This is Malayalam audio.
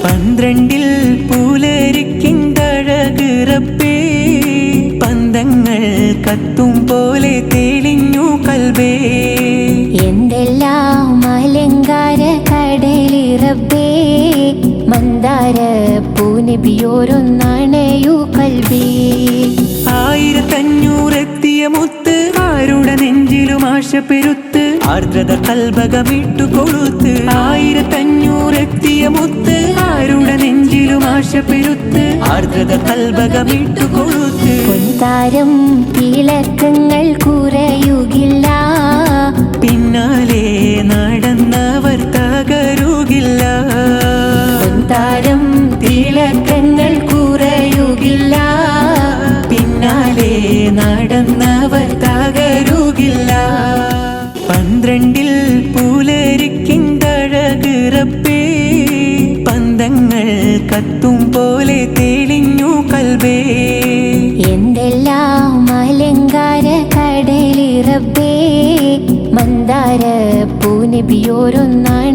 12 പുലരിക്കിന്തഴക് റബ്ബേ പന്തങ്ങൾ കത്തും പോലെ തെളിഞ്ഞു കൽബേ എന്തെല്ലാം അലങ്കാര കടലി റബ്ബേ മന്ദാര പൂനബിയോരൊന്നണയു കൽബേ 1500 എത്തിയ മുത്ത് ആരുടെ നെഞ്ചിലും ആശ പെരുത്ത് ആർദ്രത കൽബകമിട്ടു കൊടുത്ത് 1500 എത്തിയ മുത്ത് ആരുടെ നെഞ്ചിലും ആശ പെരുത്ത് ആർദ്രത കൽബകമിട്ടു കൊടുത്ത് പൊൻതാരം തിളക്കങ്ങൾ കുറയുകില്ല പിന്നാലെ നടന്നവർ തകരുകില്ല പൊൻതാരം തിളക്കങ്ങൾ കുറയുകില്ല പിന്നാലെ നടന്നവർ തകരുകില്ല 12 പുലരിക്കിന്തഴക് റബ്ബേ പന്തങ്ങൾ കത്തും പോലെ തെളിഞ്ഞു കൽബേ എന്തെല്ലാം അലങ്കാര കടലി റബ്ബേ മന്ദാര പൂനബിയോരൊന്നാണ്